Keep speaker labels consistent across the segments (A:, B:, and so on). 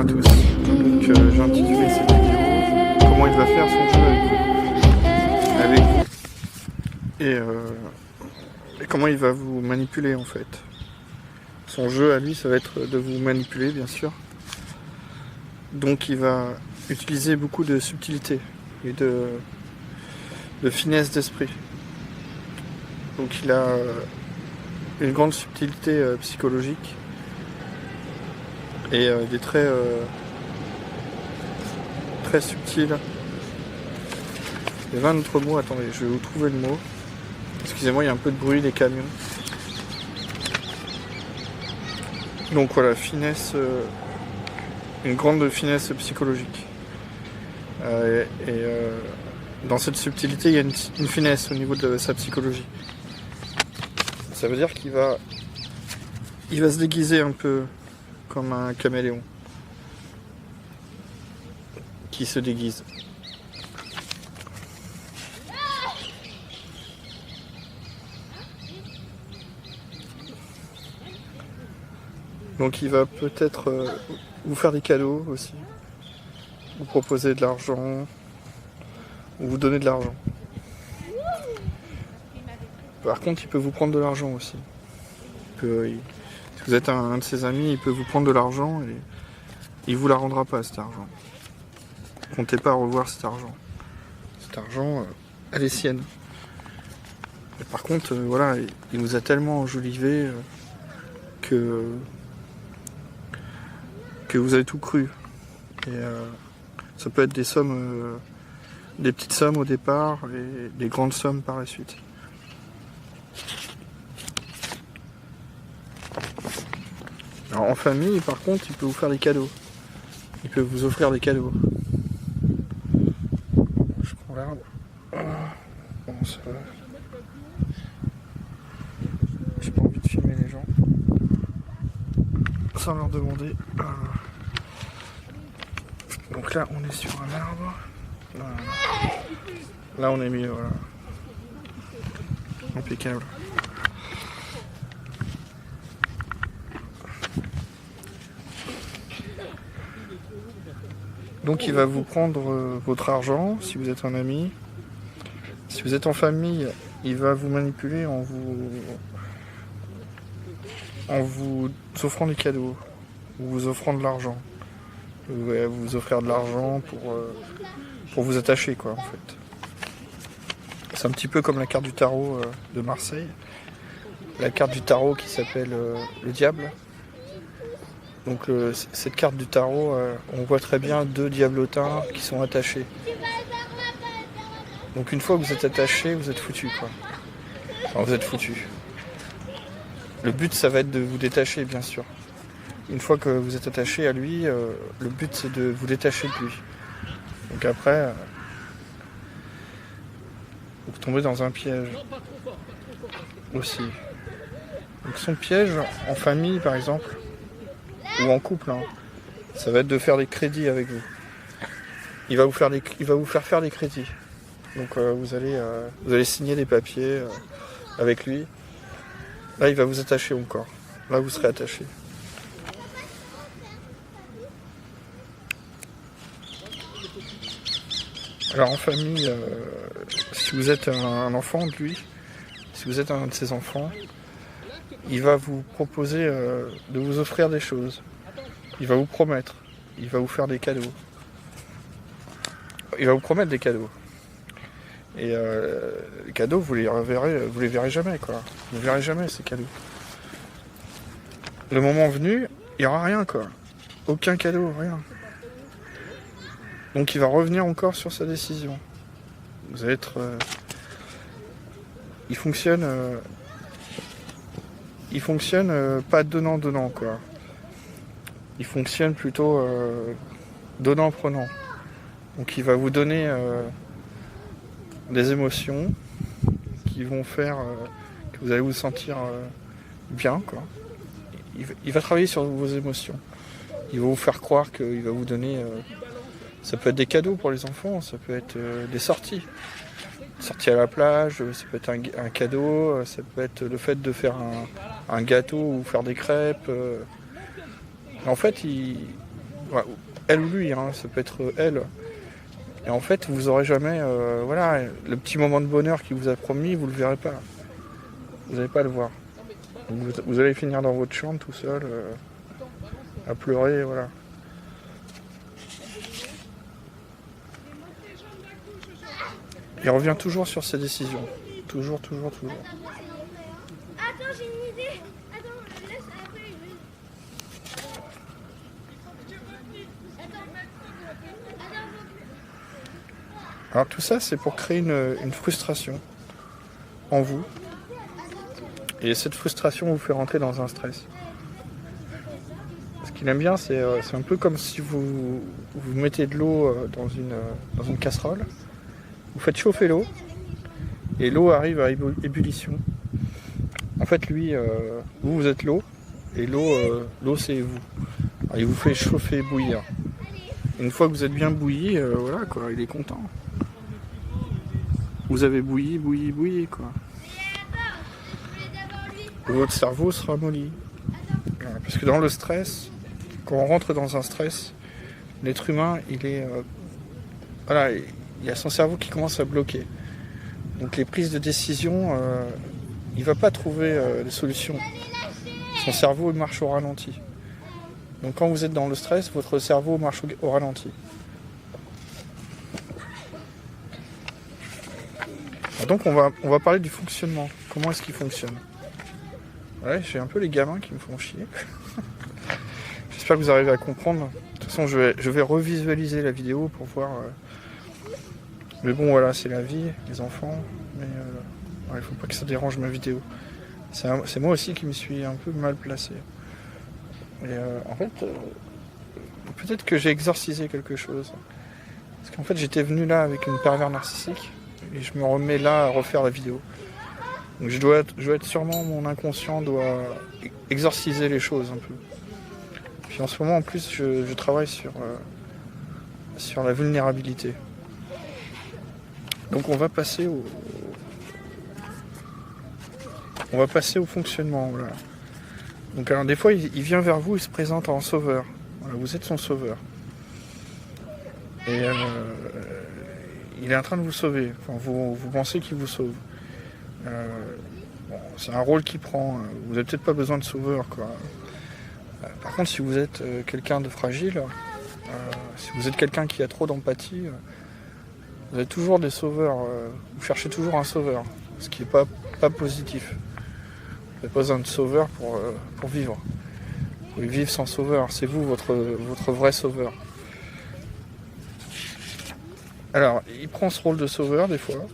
A: tous. Donc j'ai intitulé cette vidéo comment il va faire son jeu avec vous. Et comment il va vous manipuler en fait. Son jeu à lui, ça va être de vous manipuler bien sûr. Donc il va utiliser beaucoup de subtilité et de finesse d'esprit. Donc il a une grande subtilité psychologique et des traits très subtils. Il y avait un autre mot, attendez, je vais vous trouver le mot. Excusez-moi, il y a un peu de bruit des camions. Donc voilà, finesse, une grande finesse psychologique. Dans cette subtilité, il y a une finesse au niveau de sa psychologie. Ça veut dire qu'il va se déguiser un peu comme un caméléon qui se déguise. Donc il va peut-être vous faire des cadeaux aussi, vous proposer de l'argent, ou vous donner de l'argent. Par contre, il peut vous prendre de l'argent aussi. Si vous êtes un de ses amis, il peut vous prendre de l'argent et il vous la rendra pas, cet argent. Comptez pas revoir cet argent. Cet argent, elle est sienne. Et par contre, voilà, il vous a tellement enjolivé que vous avez tout cru. Et ça peut être des sommes, des petites sommes au départ et des grandes sommes par la suite. Alors en famille, par contre, il peut vous faire des cadeaux. Il peut vous offrir des cadeaux. Je prends l'arbre. Bon, ça va. J'ai pas envie de filmer les gens sans leur demander. Donc là, on est sur un arbre. Là, on est mis, voilà. Impeccable. Donc il va vous prendre votre argent si vous êtes un ami. Si vous êtes en famille, il va vous manipuler en vous offrant des cadeaux, ou vous offrant de l'argent. Il va vous offrir de l'argent pour vous attacher, quoi, en fait. C'est un petit peu comme la carte du tarot de Marseille. La carte du tarot qui s'appelle le diable. Donc cette carte du tarot, on voit très bien deux diablotins qui sont attachés. Donc une fois que vous êtes attaché, vous êtes foutu, quoi. Enfin, vous êtes foutu. Le but, ça va être de vous détacher, bien sûr. Une fois que vous êtes attaché à lui, le but, c'est de vous détacher de lui. Donc après, vous tombez dans un piège aussi. Donc son piège, en famille, par exemple, ou en couple, hein, ça va être de faire des crédits avec vous. Il va vous faire des crédits. Donc vous allez signer des papiers avec lui. Là, il va vous attacher encore. Là, vous serez attaché. Alors en famille, si vous êtes un enfant de lui, si vous êtes un de ses enfants, il va vous proposer de vous offrir des choses. Il va vous promettre. Il va vous faire des cadeaux. Il va vous promettre des cadeaux. Et les cadeaux, vous les verrez jamais, quoi. Vous ne verrez jamais, ces cadeaux. Le moment venu, il n'y aura rien, quoi. Aucun cadeau, rien. Donc il va revenir encore sur sa décision. Vous allez être... Il fonctionne pas donnant-donnant, quoi. Il fonctionne plutôt donnant-prenant. Donc il va vous donner des émotions qui vont faire que vous allez vous sentir bien, quoi. Il va travailler sur vos émotions. Il va vous faire croire qu'il va vous donner... ça peut être des cadeaux pour les enfants, ça peut être des sorties. Sortie à la plage, ça peut être un cadeau, ça peut être le fait de faire un gâteau ou faire des crêpes. En fait, il Ouais, elle ou lui, hein, ça peut être elle. Et en fait, vous aurez jamais, voilà, le petit moment de bonheur qu'il vous a promis, vous le verrez pas. Vous n'allez pas le voir. Donc vous allez finir dans votre chambre tout seul, à pleurer, voilà. Il revient toujours sur ses décisions. Toujours, toujours, toujours.
B: Attends, j'ai une idée. Attends, laisse après.
A: Alors tout ça, c'est pour créer une frustration en vous. Et cette frustration vous fait rentrer dans un stress. Ce qu'il aime bien, c'est un peu comme si vous mettez de l'eau dans une casserole. Vous faites chauffer l'eau. Et l'eau arrive à ébullition. En fait, lui, vous êtes l'eau. Et l'eau, c'est vous. Alors, il vous fait chauffer, bouillir. Une fois que vous êtes bien bouilli, voilà quoi, il est content. Vous avez bouilli, bouilli, bouilli quoi. Et votre cerveau se ramollit. Voilà, parce que dans le stress, quand on rentre dans un stress, l'être humain, il est... voilà, il a son cerveau qui commence à bloquer. Donc les prises de décision, il ne va pas trouver des solutions. Son cerveau il marche au ralenti. Donc quand vous êtes dans le stress, votre cerveau marche au ralenti. Donc on va parler du fonctionnement. Comment est-ce qu'il fonctionne? Ouais, j'ai un peu les gamins qui me font chier. J'espère que vous arrivez à comprendre. De toute façon, je vais revisualiser la vidéo pour voir. Mais bon, voilà, c'est la vie, les enfants. Mais il ne faut pas que ça dérange ma vidéo. C'est moi aussi qui me suis un peu mal placé. Et en fait, peut-être que j'ai exorcisé quelque chose. Parce qu'en fait, j'étais venu là avec une pervers narcissique. Et je me remets là à refaire la vidéo. Donc je dois être sûrement, mon inconscient doit exorciser les choses un peu. Puis en ce moment, en plus, je travaille sur la vulnérabilité. Donc on va passer au fonctionnement. Voilà. Donc alors des fois, il vient vers vous, il se présente en sauveur. Voilà, vous êtes son sauveur. Et il est en train de vous sauver. Enfin, vous pensez qu'il vous sauve. Bon, c'est un rôle qu'il prend. Vous n'avez peut-être pas besoin de sauveur, quoi. Par contre, si vous êtes quelqu'un de fragile, si vous êtes quelqu'un qui a trop d'empathie, vous avez toujours des sauveurs. Vous cherchez toujours un sauveur, ce qui n'est pas positif. Vous n'avez pas besoin de sauveur pour vivre. Vous pouvez vivre sans sauveur. C'est vous, votre vrai sauveur. Alors, il prend ce rôle de sauveur des fois.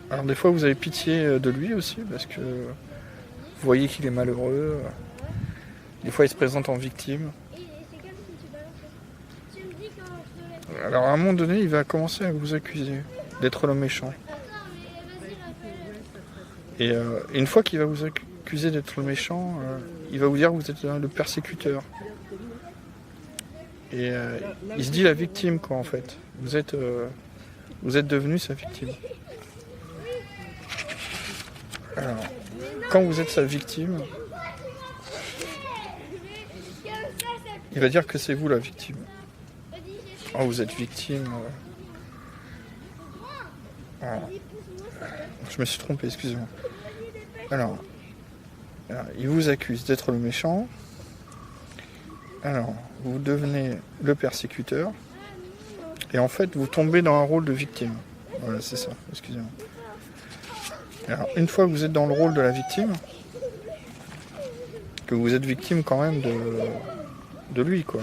A: Alors des fois vous avez pitié de lui aussi parce que vous voyez qu'il est malheureux. Des fois il se présente en victime. Alors à un moment donné il va commencer à vous accuser d'être le méchant. Et une fois qu'il va vous accuser d'être le méchant, il va vous dire que vous êtes le persécuteur. Et il se dit la victime quoi en fait. Vous êtes devenu sa victime. Alors, quand vous êtes sa victime, il va dire que c'est vous la victime. Oh, vous êtes victime. Je me suis trompé, excusez-moi. Alors, il vous accuse d'être le méchant. Alors, vous devenez le persécuteur. Et en fait, vous tombez dans un rôle de victime. Voilà, c'est ça, excusez-moi. Alors, une fois que vous êtes dans le rôle de la victime, que vous êtes victime quand même de lui, quoi.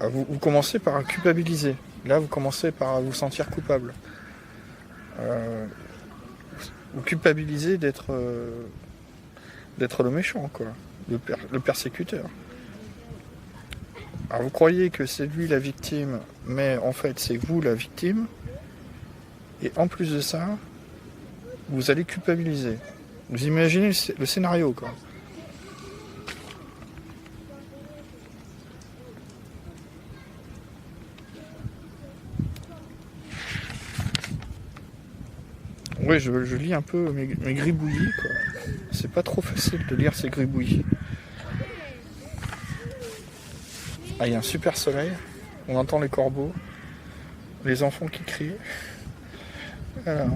A: Alors, vous commencez par culpabiliser. Là, vous commencez par vous sentir coupable. Vous culpabilisez d'être le méchant, quoi, le persécuteur. Alors, vous croyez que c'est lui la victime, mais en fait, c'est vous la victime. Et en plus de ça, vous allez culpabiliser. Vous imaginez le scénario, quoi. Oui, je lis un peu mes gribouillis, quoi. C'est pas trop facile de lire ces gribouillis. Ah, il y a un super soleil. On entend les corbeaux. Les enfants qui crient. Alors...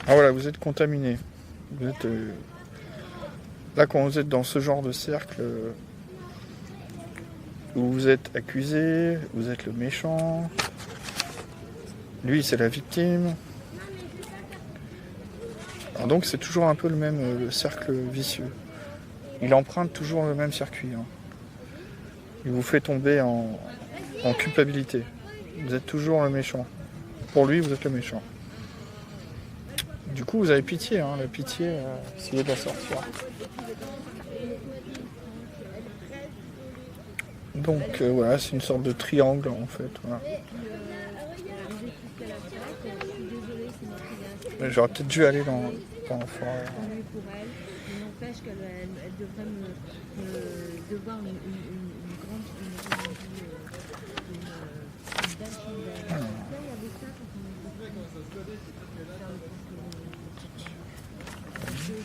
A: Ah voilà, vous êtes contaminé. Vous êtes... Là, quand vous êtes dans ce genre de cercle... où vous êtes accusé, vous êtes le méchant, lui c'est la victime. Alors donc c'est toujours un peu le même cercle vicieux. Il emprunte toujours le même circuit. Hein. Il vous fait tomber en culpabilité. Vous êtes toujours le méchant. Pour lui, vous êtes le méchant. Du coup, vous avez pitié. Hein. La pitié, essayez de la sortir. Donc voilà, c'est une sorte de triangle en fait. Voilà. J'aurais peut-être dû aller dans la forêt.
C: N'empêche qu'elle devrait me devoir une grande belle chandelle.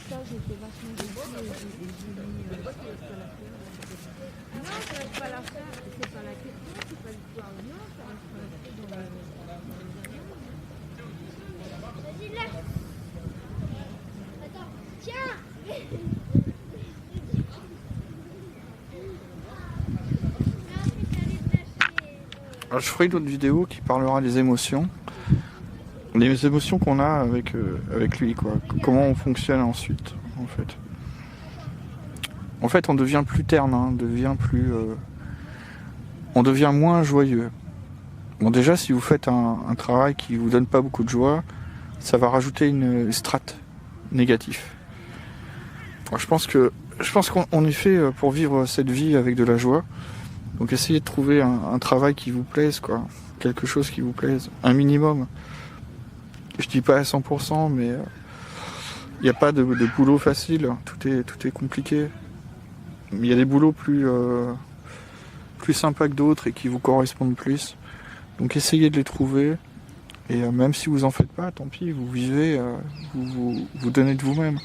C: Ça, j'étais vachement déçue et j'ai mis ça la faire. Non, ça reste pas la faire, c'est pas la question, c'est pas l'histoire. Non, ça reste pas la faire dans
B: Vas-y, là. Attends, tiens.
A: Alors, je ferai une autre vidéo qui parlera des émotions. Les émotions qu'on a avec lui, quoi. Comment on fonctionne ensuite, en fait. En fait, on devient plus terne, hein, on devient moins joyeux. Bon, déjà, si vous faites un travail qui vous donne pas beaucoup de joie, ça va rajouter une strate négative. Alors, je pense qu'on est fait pour vivre cette vie avec de la joie. Donc, essayez de trouver un travail qui vous plaise, quoi. Quelque chose qui vous plaise, un minimum. Je dis pas à 100%, mais il n'y a pas de boulot facile. Tout est compliqué. Il y a des boulots plus sympas que d'autres et qui vous correspondent plus. Donc essayez de les trouver. Et même si vous en faites pas, tant pis, vous vivez, vous donnez de vous-même.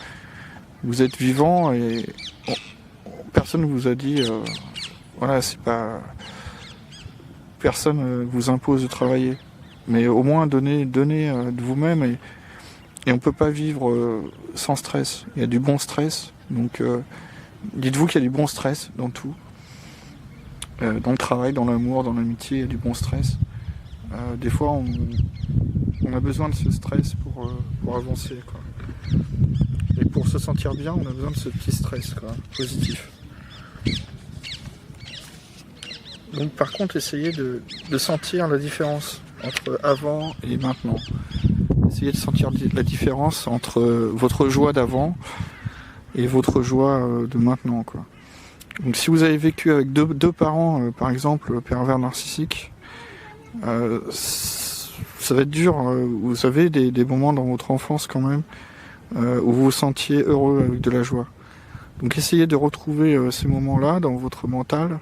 A: Vous êtes vivant et personne ne vous a dit, voilà, c'est pas... Personne vous impose de travailler. Mais au moins donnez de vous-même et on peut pas vivre sans stress. Il y a du bon stress, donc dites-vous qu'il y a du bon stress dans tout. Dans le travail, dans l'amour, dans l'amitié, il y a du bon stress. Des fois, on a besoin de ce stress pour avancer, quoi. Et pour se sentir bien, on a besoin de ce petit stress, quoi, positif. Donc par contre, essayez de sentir la différence entre avant et maintenant. Essayez de sentir la différence entre votre joie d'avant et votre joie de maintenant, quoi. Donc si vous avez vécu avec deux parents, par exemple, pervers narcissiques, ça va être dur. Vous avez des moments dans votre enfance quand même où vous vous sentiez heureux avec de la joie. Donc essayez de retrouver ces moments-là dans votre mental,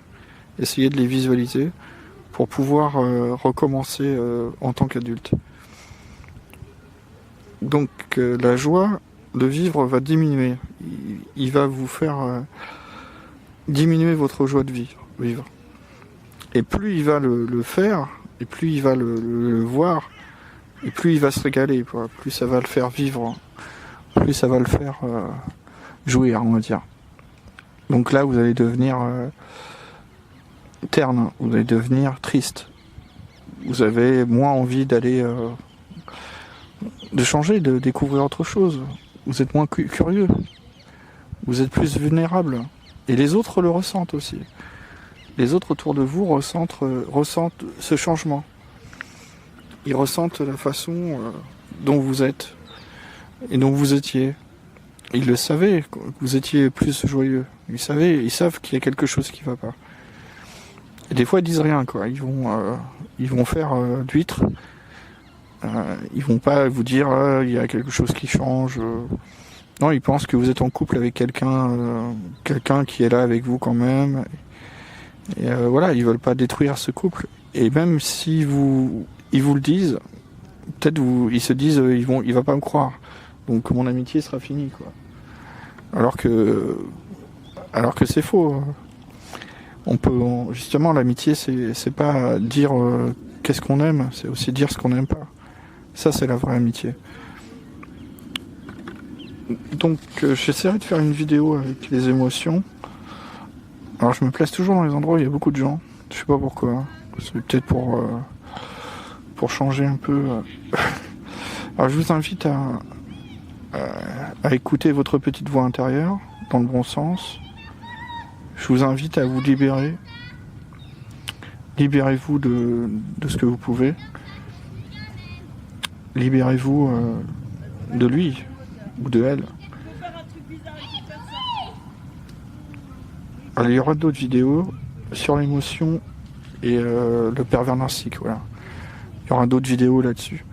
A: essayez de les visualiser pour pouvoir recommencer en tant qu'adulte. Donc la joie de vivre va diminuer. Il va vous faire diminuer votre joie de vivre. Et plus il va le faire, et plus il va le voir, et plus il va se régaler, quoi. Plus ça va le faire vivre, plus ça va le faire jouir, on va dire. Donc là, vous allez devenir terne, vous allez devenir triste. Vous avez moins envie d'aller, de changer, de découvrir autre chose. Vous êtes moins curieux. Vous êtes plus vulnérable. Et les autres le ressentent aussi. Les autres autour de vous ressentent ce changement. Ils ressentent la façon dont vous êtes et dont vous étiez. Ils le savaient, que vous étiez plus joyeux. Ils savent qu'il y a quelque chose qui ne va pas. Et des fois, ils disent rien, quoi. Ils vont faire d'huître. Ils vont pas vous dire il y a quelque chose qui change. Non, ils pensent que vous êtes en couple avec quelqu'un qui est là avec vous quand même. Et voilà, ils veulent pas détruire ce couple. Et même si ils vous le disent, peut-être ils se disent il va pas me croire. donc mon amitié sera finie, quoi. Alors que c'est faux. Justement, l'amitié, c'est pas dire qu'est-ce qu'on aime, c'est aussi dire ce qu'on n'aime pas. Ça, c'est la vraie amitié. Donc, j'essaierai de faire une vidéo avec les émotions. Alors, je me place toujours dans les endroits où il y a beaucoup de gens. Je sais pas pourquoi. C'est peut-être pour changer un peu. Alors, je vous invite à écouter votre petite voix intérieure, dans le bon sens. Je vous invite à vous libérer. Libérez-vous de ce que vous pouvez. Libérez-vous de lui ou de elle. Alors, il y aura d'autres vidéos sur l'émotion et le pervers narcissique. Voilà. Il y aura d'autres vidéos là-dessus.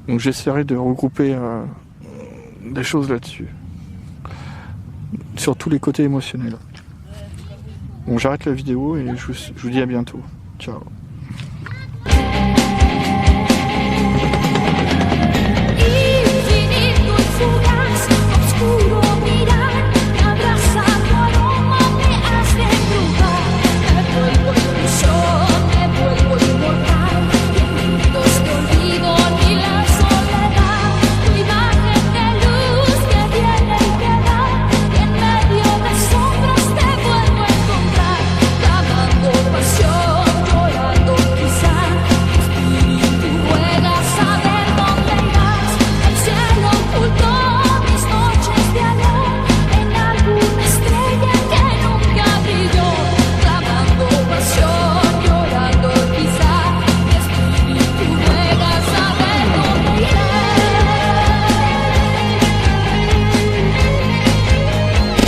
A: Donc j'essaierai de regrouper des choses là-dessus. Sur tous les côtés émotionnels. Bon, j'arrête la vidéo et je vous dis à bientôt. Ciao.